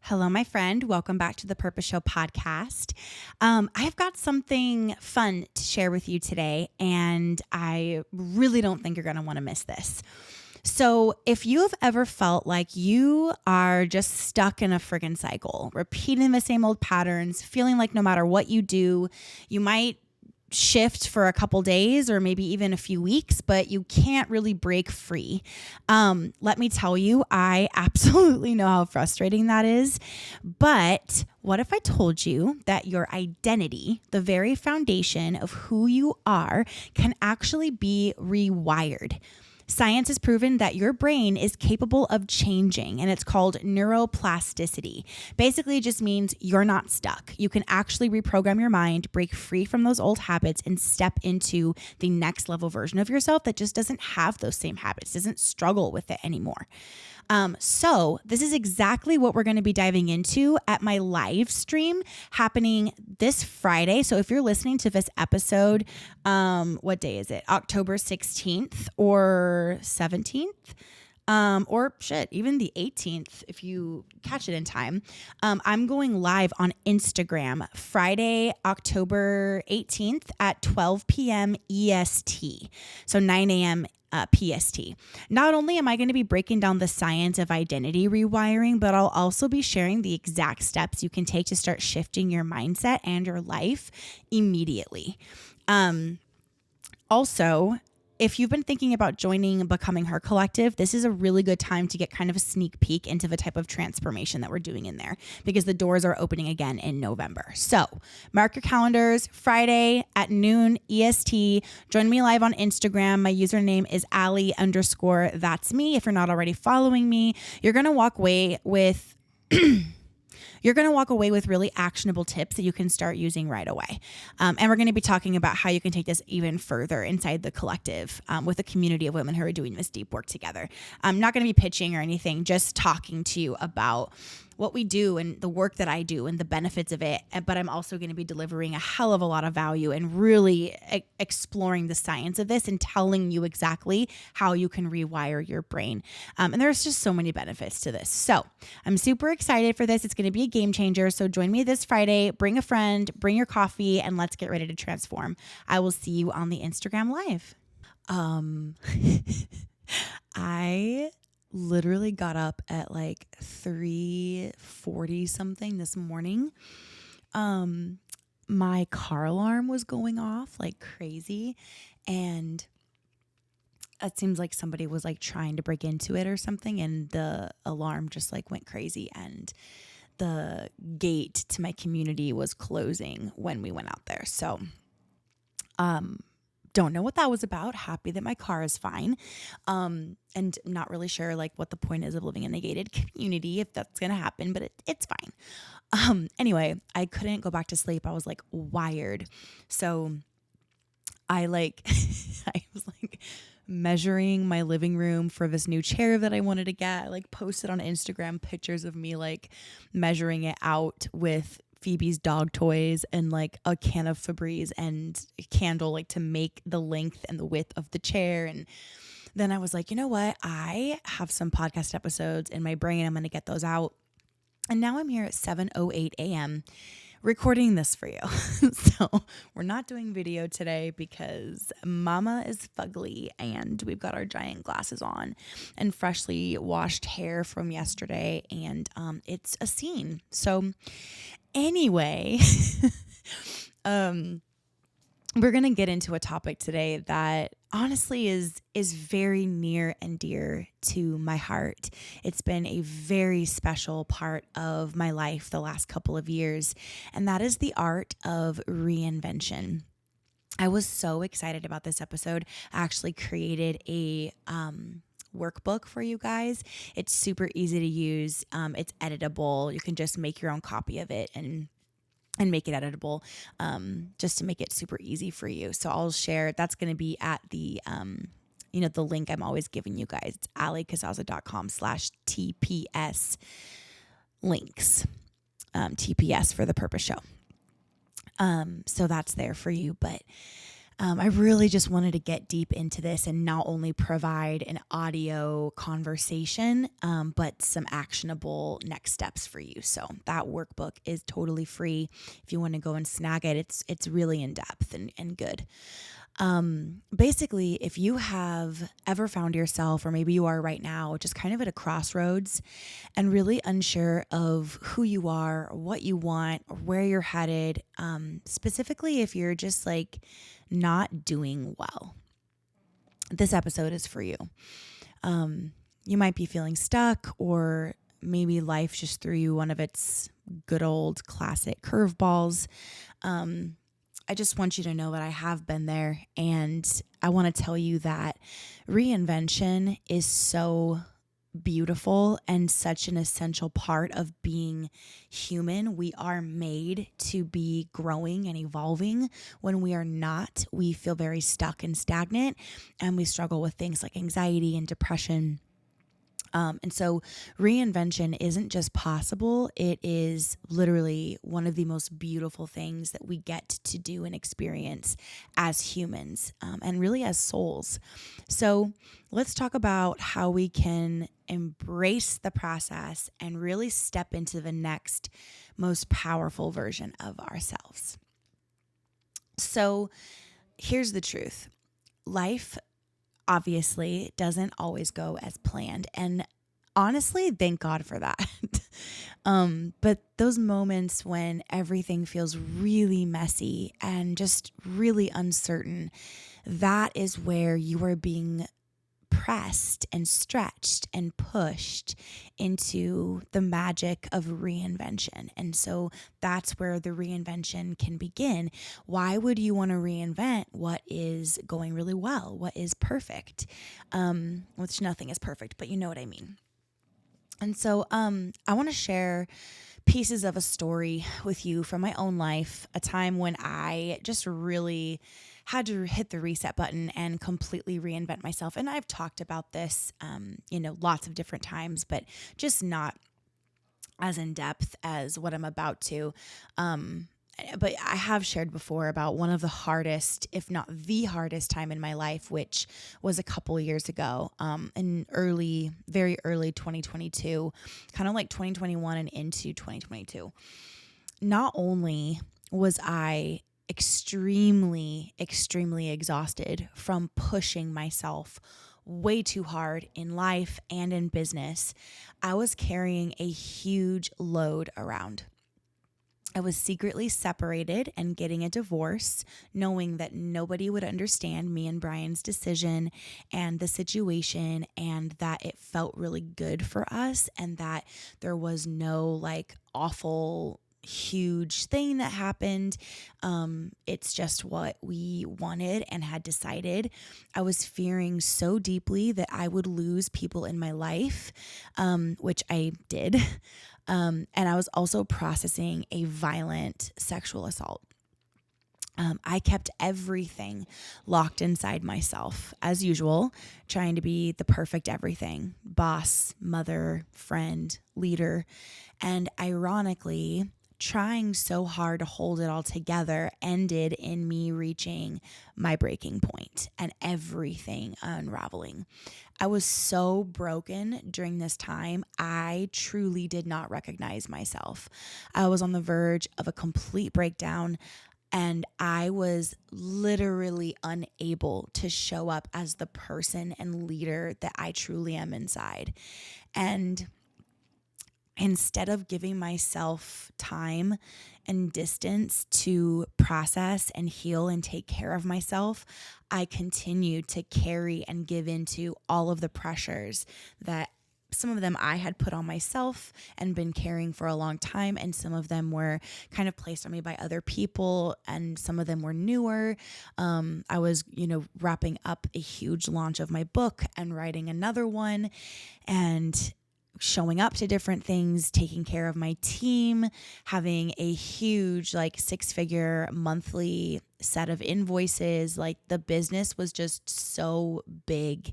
Hello, my friend. Welcome back to the Purpose Show podcast. I've got something fun to share with you today, and I really don't think you're going to want to miss this. So if you have ever felt like you are just stuck in a friggin' cycle, repeating the same old patterns, feeling like no matter what you do, you might shift for a couple days or maybe even a few weeks, but you can't really break free. Let me tell you, I absolutely know how frustrating that is. But what if I told you that your identity, the very foundation of who you are, can actually be rewired? Science has proven that your brain is capable of changing, and it's called neuroplasticity. Basically, it just means you're not stuck. You can actually reprogram your mind, break free from those old habits, and step into the next level version of yourself that just doesn't have those same habits, doesn't struggle with it anymore. So this is exactly what we're going to be diving into at my live stream happening this Friday. So if you're listening to this episode, what day is it? October 16th or 17th? Or even the 18th, if you catch it in time. I'm going live on Instagram Friday, October 18th at 12 p.m. EST. So 9 a.m. PST. Not only am I going to be breaking down the science of identity rewiring, but I'll also be sharing the exact steps you can take to start shifting your mindset and your life immediately. Also, if you've been thinking about joining Becoming Her Collective, this is a really good time to get kind of a sneak peek into the type of transformation that we're doing in there because the doors are opening again in November. So mark your calendars, Friday at noon EST. Join me live on Instagram. My username is Allie_that's me. If you're not already following me, you're going to walk away with really actionable tips that you can start using right away. And we're going to be talking about how you can take this even further inside the collective with a community of women who are doing this deep work together. I'm not going to be pitching or anything, just talking to you about what we do and the work that I do and the benefits of it. But I'm also going to be delivering a hell of a lot of value and really exploring the science of this and telling you exactly how you can rewire your brain. And there's just so many benefits to this. So I'm super excited for this. It's going to be a game changer. So join me this Friday, bring a friend, bring your coffee, and let's get ready to transform. I will see you on the Instagram live. I literally got up at like 3:40 something this morning. My car alarm was going off like crazy, and it seems like somebody was like trying to break into it or something, and the alarm just like went crazy, and the gate to my community was closing when we went out there. So don't know what that was about. Happy that my car is fine. And not really sure like what the point is of living in a gated community if that's going to happen, but it's fine. Anyway, I couldn't go back to sleep. I was like wired. So I was like measuring my living room for this new chair that I wanted to get. I like posted on Instagram pictures of me like measuring it out with Phoebe's dog toys and like a can of Febreze and a candle like to make the length and the width of the chair. And then I was like, you know what? I have some podcast episodes in my brain. I'm going to get those out. And now I'm here at 7:08 a.m. recording this for you. So we're not doing video today because mama is fugly and we've got our giant glasses on and freshly washed hair from yesterday. And it's a scene. So anyway, we're going to get into a topic today that honestly is very near and dear to my heart. It's been a very special part of my life the last couple of years, and that is the art of reinvention. I was so excited about this episode. I actually created a workbook for you guys. It's super easy to use. It's editable. You can just make your own copy of it and make it editable, just to make it super easy for you. So I'll share, that's going to be at the, the link I'm always giving you guys. It's alliecasazza.com/TPS links, TPS for the Purpose Show. So that's there for you. But I really just wanted to get deep into this and not only provide an audio conversation, but some actionable next steps for you. So that workbook is totally free. If you want to go and snag it, it's really in depth and good. Basically, if you have ever found yourself, or maybe you are right now, just kind of at a crossroads and really unsure of who you are, or what you want, or where you're headed, specifically if you're just like not doing well, this episode is for you. You might be feeling stuck, or maybe life just threw you one of its good old classic curveballs. I just want you to know that I have been there, and I want to tell you that reinvention is so beautiful and such an essential part of being human. We are made to be growing and evolving. When we are not, we feel very stuck and stagnant, and we struggle with things like anxiety and depression. And so reinvention isn't just possible, it is literally one of the most beautiful things that we get to do and experience as humans, and really as souls. So let's talk about how we can embrace the process and really step into the next most powerful version of ourselves. So here's the truth. Life obviously doesn't always go as planned. And honestly, thank God for that. But those moments when everything feels really messy and just really uncertain, that is where you are being pressed and stretched and pushed into the magic of reinvention. And so that's where the reinvention can begin. Why would you want to reinvent what is going really well? What is perfect? Which nothing is perfect, but you know what I mean. And so I want to share pieces of a story with you from my own life, a time when I just really had to hit the reset button and completely reinvent myself. And I've talked about this, lots of different times, but just not as in depth as what I'm about to. But I have shared before about one of the hardest, if not the hardest time in my life, which was a couple years ago, in very early 2022, kind of like 2021 and into 2022. Not only was I extremely, extremely exhausted from pushing myself way too hard in life and in business, I was carrying a huge load around. I was secretly separated and getting a divorce, knowing that nobody would understand me and Brian's decision and the situation, and that it felt really good for us, and that there was no like awful huge thing that happened. It's just what we wanted and had decided. I was fearing so deeply that I would lose people in my life, which I did. And I was also processing a violent sexual assault. I kept everything locked inside myself, as usual, trying to be the perfect everything: boss, mother, friend, leader. And ironically, trying so hard to hold it all together ended in me reaching my breaking point and everything unraveling. I was so broken during this time, I truly did not recognize myself. I was on the verge of a complete breakdown, and I was literally unable to show up as the person and leader that I truly am inside. And instead of giving myself time and distance to process and heal and take care of myself, I continued to carry and give into all of the pressures that some of them I had put on myself and been carrying for a long time, and some of them were kind of placed on me by other people, and some of them were newer. I was, wrapping up a huge launch of my book and writing another one, and showing up to different things, taking care of my team, having a huge 6-figure monthly set of invoices. Like, the business was just so big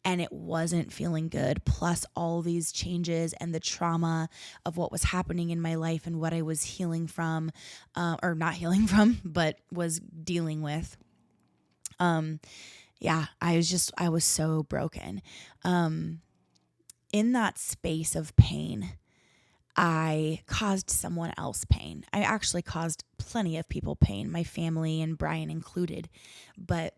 and it wasn't feeling good. Plus all these changes and the trauma of what was happening in my life and what I was healing from, or not healing from, but was dealing with. Yeah, I was so broken. In that space of pain, I caused someone else pain. I actually caused plenty of people pain, my family and Brian included. But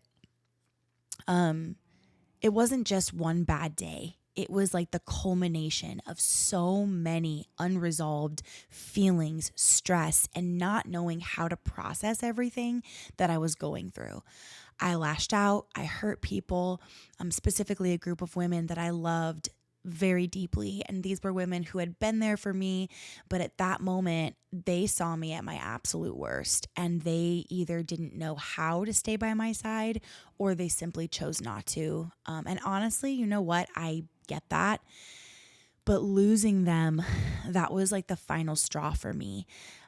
it wasn't just one bad day. It was like the culmination of so many unresolved feelings, stress, and not knowing how to process everything that I was going through. I lashed out. I hurt people, specifically a group of women that I loved very deeply. And these were women who had been there for me, but at that moment, they saw me at my absolute worst. And they either didn't know how to stay by my side or they simply chose not to. And honestly, you know what? I get that. But losing them, that was like the final straw for me.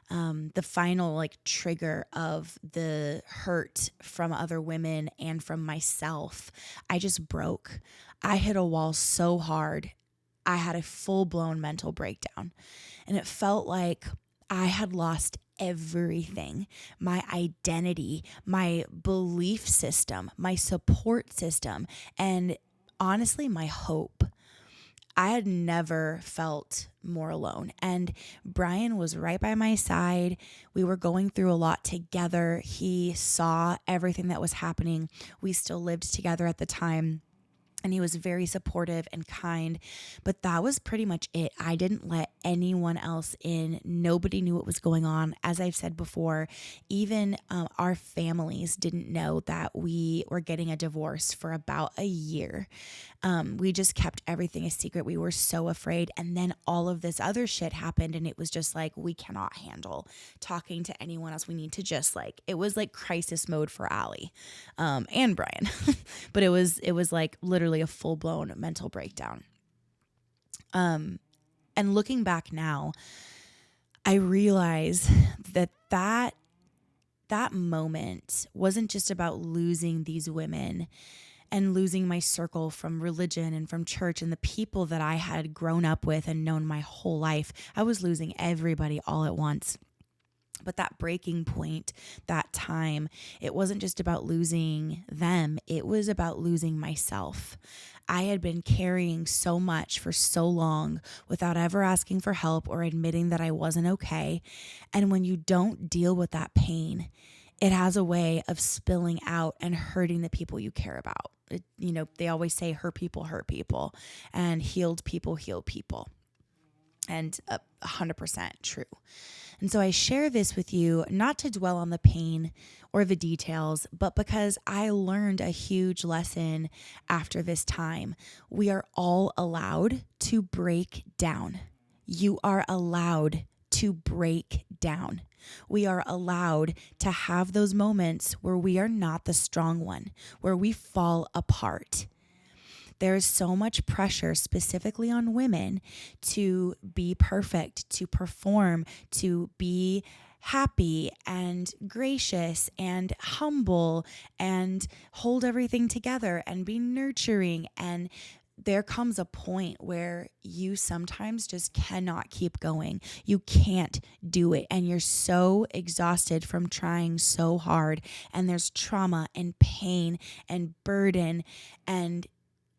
The final like trigger of the hurt from other women and from myself. I just broke. I hit a wall so hard. I had a full-blown mental breakdown. And it felt like I had lost everything, my identity, my belief system, my support system, and honestly, my hope. I had never felt more alone. And Brian was right by my side. We were going through a lot together. He saw everything that was happening. We still lived together at the time. And he was very supportive and kind, but that was pretty much it. I didn't let anyone else in. Nobody knew what was going on. As I've said before, even our families didn't know that we were getting a divorce for about a year. We just kept everything a secret. We were so afraid. And then all of this other shit happened, and it was just like, we cannot handle talking to anyone else. We need to just like, it was like crisis mode for Allie and Brian. But it was like literally a full-blown mental breakdown. And looking back now, I realize that moment wasn't just about losing these women and losing my circle from religion and from church and the people that I had grown up with and known my whole life. I was losing everybody all at once. But that breaking point, that time, it wasn't just about losing them. It was about losing myself. I had been carrying so much for so long without ever asking for help or admitting that I wasn't okay. And when you don't deal with that pain, it has a way of spilling out and hurting the people you care about. They always say hurt people, and healed people heal people. And 100% true. And so I share this with you, not to dwell on the pain or the details, but because I learned a huge lesson after this time. We are all allowed to break down. You are allowed to break down. We are allowed to have those moments where we are not the strong one, where we fall apart. There is so much pressure, specifically on women, to be perfect, to perform, to be happy and gracious and humble and hold everything together and be nurturing. And there comes a point where you sometimes just cannot keep going. You can't do it. And you're so exhausted from trying so hard. And there's trauma and pain and burden, and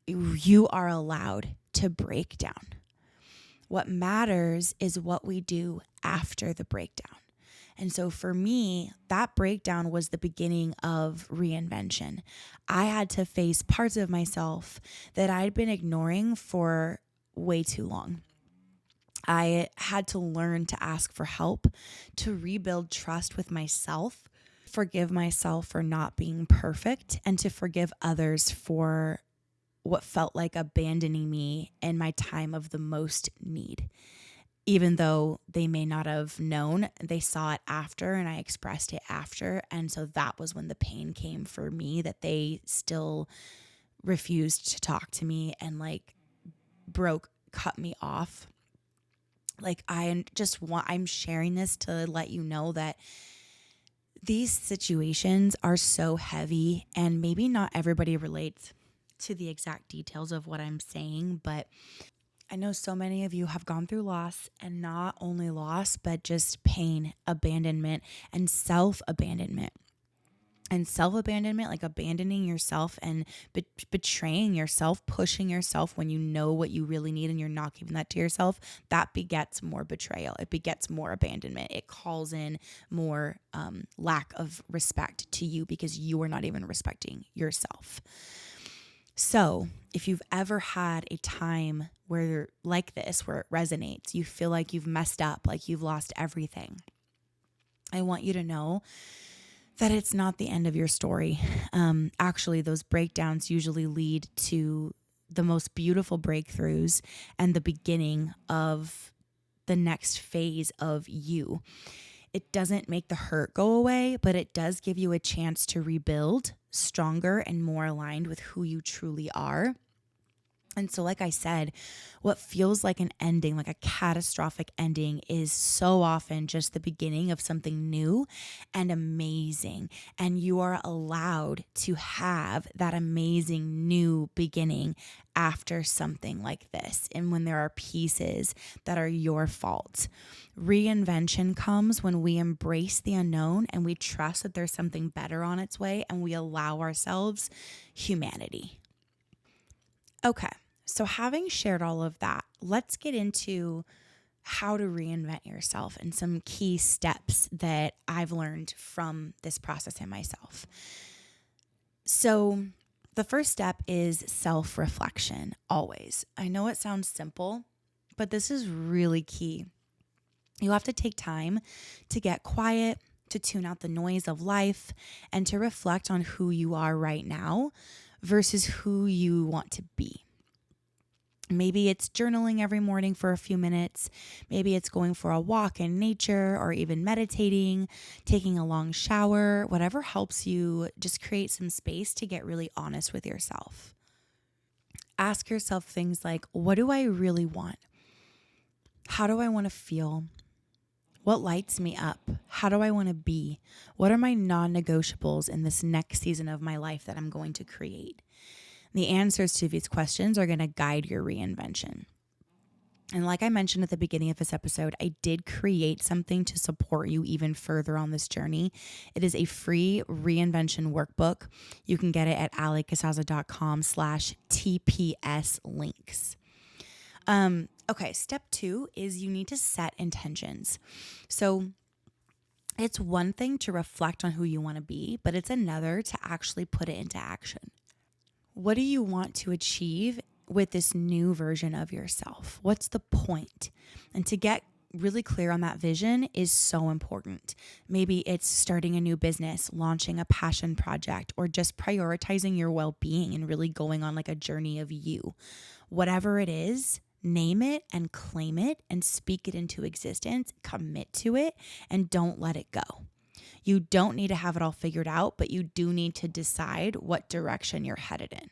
you are allowed to break down. What matters is what we do after the breakdown. And so for me, that breakdown was the beginning of reinvention. I had to face parts of myself that I'd been ignoring for way too long. I had to learn to ask for help, to rebuild trust with myself, forgive myself for not being perfect, and to forgive others for what felt like abandoning me in my time of the most need. Even though they may not have known, they saw it after, and I expressed it after. And so that was when the pain came for me, that they still refused to talk to me and cut me off. I'm sharing this to let you know that these situations are so heavy, and maybe not everybody relates to the exact details of what I'm saying, but I know so many of you have gone through loss, and not only loss, but just pain, abandonment, and self-abandonment. And self-abandonment, like abandoning yourself and betraying yourself, pushing yourself when you know what you really need and you're not giving that to yourself, that begets more betrayal. It begets more abandonment. It calls in more lack of respect to you because you are not even respecting yourself. So if you've ever had a time where like this, where it resonates, you feel like you've messed up, like you've lost everything, I want you to know that it's not the end of your story. Actually, those breakdowns usually lead to the most beautiful breakthroughs and the beginning of the next phase of you. It doesn't make the hurt go away, but it does give you a chance to rebuild stronger and more aligned with who you truly are. And so, like I said, what feels like an ending, like a catastrophic ending, is so often just the beginning of something new and amazing. And you are allowed to have that amazing new beginning after something like this. And when there are pieces that are your fault, reinvention comes when we embrace the unknown and we trust that there's something better on its way and we allow ourselves humanity. Okay, so having shared all of that, let's get into how to reinvent yourself and some key steps that I've learned from this process in myself. So the first step is self-reflection, always. I know it sounds simple, but this is really key. You have to take time to get quiet, to tune out the noise of life, and to reflect on who you are right now versus who you want to be. Maybe it's journaling every morning for a few minutes. Maybe it's going for a walk in nature or even meditating, taking a long shower, whatever helps you just create some space to get really honest with yourself. Ask yourself things like, what do I really want? How do I want to feel? What lights me up? How do I want to be? What are my non-negotiables in this next season of my life that I'm going to create? The answers to these questions are going to guide your reinvention. And like I mentioned at the beginning of this episode, I did create something to support you even further on this journey. It is a free Reinvention Workbook. You can get it at alliecasazza.com/TPS links. Okay, step 2 is you need to set intentions. So it's one thing to reflect on who you want to be, but it's another to actually put it into action. What do you want to achieve with this new version of yourself? What's the point? And to get really clear on that vision is so important. Maybe it's starting a new business, launching a passion project, or just prioritizing your well-being and really going on like a journey of you. Whatever it is, name it and claim it and speak it into existence, commit to it, and don't let it go. You don't need to have it all figured out, but you do need to decide what direction you're headed in.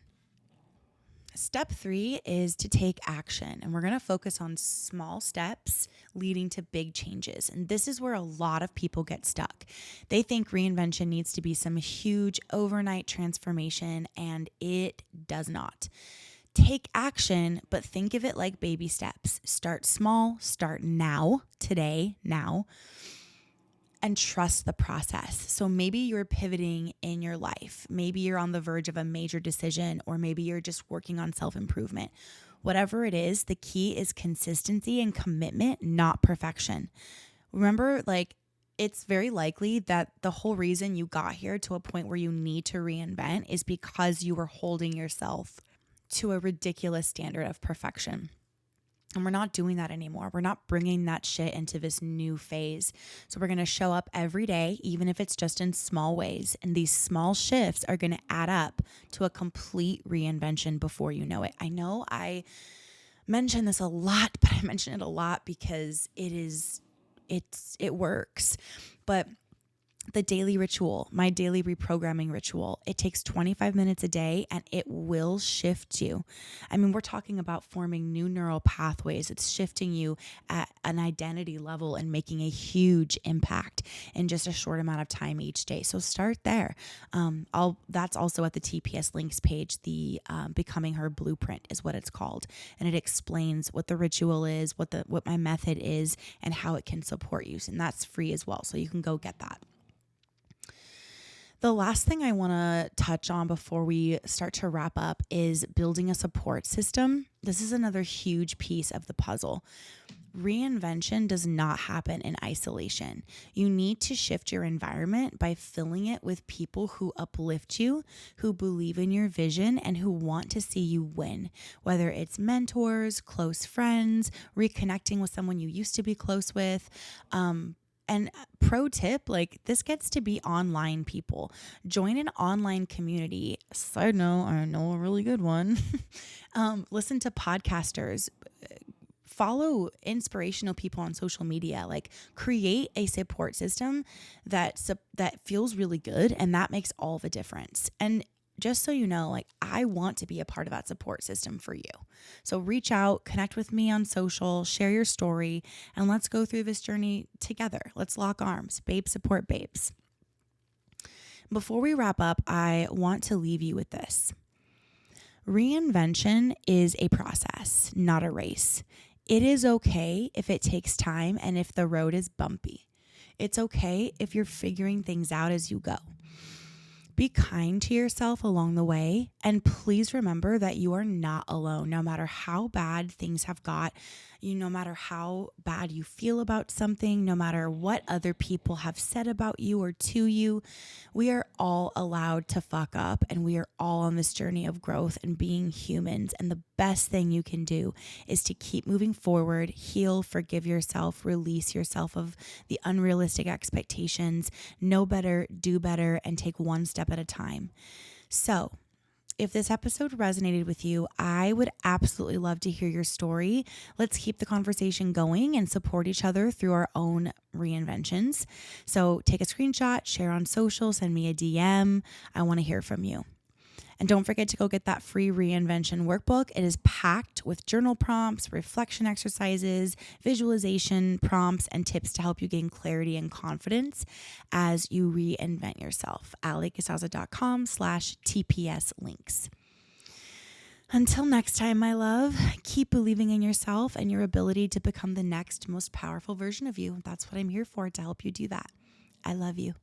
Step 3 is to take action, and we're going to focus on small steps leading to big changes. And this is where a lot of people get stuck. They think reinvention needs to be some huge overnight transformation, and it does not. Take action, but think of it like baby steps. Start small, start now, today, now, and trust the process. So maybe you're pivoting in your life. Maybe you're on the verge of a major decision, or maybe you're just working on self-improvement. Whatever it is, the key is consistency and commitment, not perfection. Remember, it's very likely that the whole reason you got here to a point where you need to reinvent is because you were holding yourself to a ridiculous standard of perfection. And we're not doing that anymore. We're not bringing that shit into this new phase. So we're going to show up every day, even if it's just in small ways. And these small shifts are going to add up to a complete reinvention before you know it. I know I mention this a lot, but I mention it a lot because it works. But the daily ritual, my daily reprogramming ritual, it takes 25 minutes a day and it will shift you. I mean, we're talking about forming new neural pathways. It's shifting you at an identity level and making a huge impact in just a short amount of time each day. So start there. That's also at the TPS links page. The Becoming Her Blueprint is what it's called. And it explains what the ritual is, what my method is, and how it can support you. And that's free as well. So you can go get that. The last thing I want to touch on before we start to wrap up is building a support system. This is another huge piece of the puzzle. Reinvention does not happen in isolation. You need to shift your environment by filling it with people who uplift you, who believe in your vision, and who want to see you win. Whether it's mentors, close friends, reconnecting with someone you used to be close with. And pro tip, like this gets to be online people. Join an online community. Side note, I know a really good one. Listen to podcasters. Follow inspirational people on social media, like create a support system that feels really good, and that makes all the difference. And just so you know, like I want to be a part of that support system for you. So reach out, connect with me on social, share your story, and let's go through this journey together. Let's lock arms. Babes support babes. Before we wrap up, I want to leave you with this. Reinvention is a process, not a race. It is okay if it takes time and if the road is bumpy. It's okay if you're figuring things out as you go. Be kind to yourself along the way, and please remember that you are not alone. No matter how bad things have got, no matter how bad you feel about something, no matter what other people have said about you or to you, we are all allowed to fuck up, and we are all on this journey of growth and being humans. And the best thing you can do is to keep moving forward, heal, forgive yourself, release yourself of the unrealistic expectations, know better, do better, and take one step at a time. So, if this episode resonated with you, I would absolutely love to hear your story. Let's keep the conversation going and support each other through our own reinventions. So take a screenshot, share on social, send me a DM. I want to hear from you. And don't forget to go get that free Reinvention Workbook. It is packed with journal prompts, reflection exercises, visualization prompts, and tips to help you gain clarity and confidence as you reinvent yourself. Casazza.com/TPS links. Until next time, my love, keep believing in yourself and your ability to become the next most powerful version of you. That's what I'm here for, to help you do that. I love you.